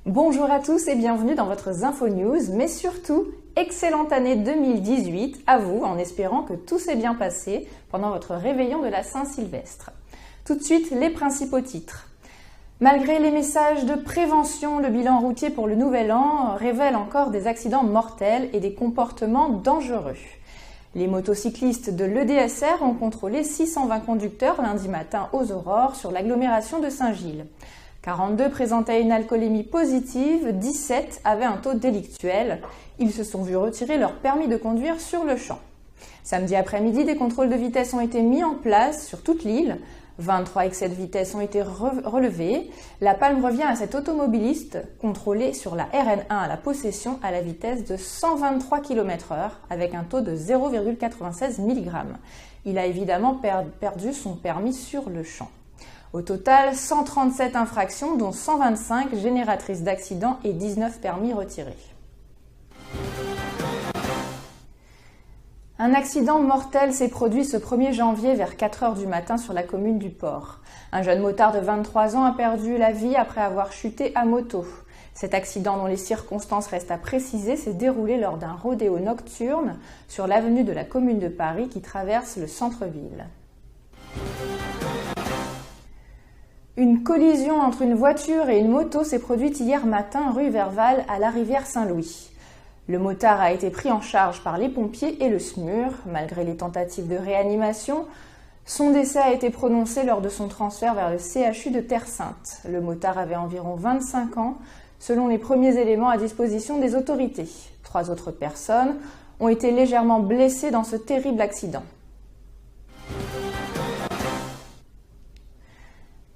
Bonjour à tous et bienvenue dans votre Info News, mais surtout, excellente année 2018 à vous, en espérant que tout s'est bien passé pendant votre réveillon de la Saint-Sylvestre. Tout de suite, les principaux titres. Malgré les messages de prévention, le bilan routier pour le Nouvel An révèle encore des accidents mortels et des comportements dangereux. Les motocyclistes de l'EDSR ont contrôlé 620 conducteurs lundi matin aux aurores sur l'agglomération de Saint-Gilles. 42 présentaient une alcoolémie positive, 17 avaient un taux délictuel. Ils se sont vus retirer leur permis de conduire sur le champ. Samedi après-midi, des contrôles de vitesse ont été mis en place sur toute l'île. 23 excès de vitesse ont été relevés. La palme revient à cet automobiliste contrôlé sur la RN1 à la possession à la vitesse de 123 km/h avec un taux de 0,96 mg. Il a évidemment perdu son permis sur le champ. Au total, 137 infractions, dont 125 génératrices d'accidents et 19 permis retirés. Un accident mortel s'est produit ce 1er janvier vers 4 h du matin sur la commune du Port. Un jeune motard de 23 ans a perdu la vie après avoir chuté à moto. Cet accident, dont les circonstances restent à préciser, s'est déroulé lors d'un rodéo nocturne sur l'avenue de la Commune de Paris qui traverse le centre-ville. Une collision entre une voiture et une moto s'est produite hier matin rue Verval à la rivière Saint-Louis. Le motard a été pris en charge par les pompiers et le SMUR. Malgré les tentatives de réanimation, son décès a été prononcé lors de son transfert vers le CHU de Terre-Sainte. Le motard avait environ 25 ans, selon les premiers éléments à disposition des autorités. 3 autres personnes ont été légèrement blessées dans ce terrible accident.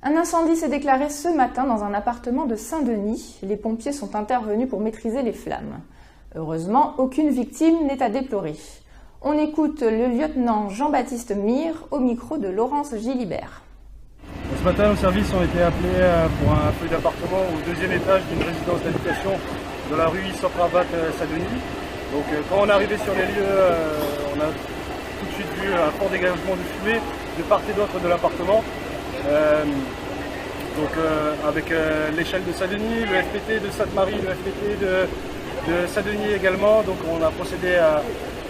Un incendie s'est déclaré ce matin dans un appartement de Saint-Denis. Les pompiers sont intervenus pour maîtriser les flammes. Heureusement, aucune victime n'est à déplorer. On écoute le lieutenant Jean-Baptiste Mire au micro de Laurence Gilibert. Ce matin, nos services ont été appelés pour un feu d'appartement au 2e étage d'une résidence d'habitation de la rue Sopravat Saint-Denis. Donc quand on est arrivé sur les lieux, on a tout de suite vu un fort dégagement de fumée de part et d'autre de l'appartement. Avec l'échelle de Saint-Denis, le FPT de Sainte-Marie, le FPT de Saint-Denis également, donc on a procédé à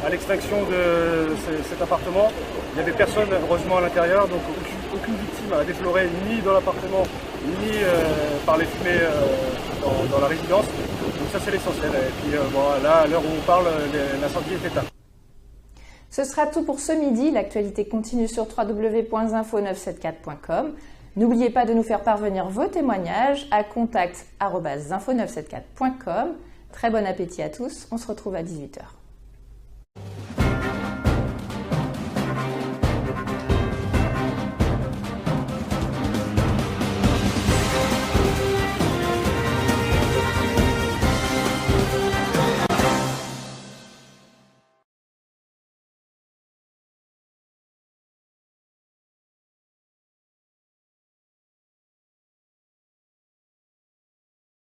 l'extraction de cet appartement. Il n'y avait personne heureusement à l'intérieur, donc aucune victime à déplorer ni dans l'appartement ni par les fumées dans la résidence. Donc ça c'est l'essentiel. Et puis là, à l'heure où on parle, l'incendie est éteint. Ce sera tout pour ce midi. L'actualité continue sur www.info974.com. N'oubliez pas de nous faire parvenir vos témoignages à contact@info974.com. Très bon appétit à tous. On se retrouve à 18 h.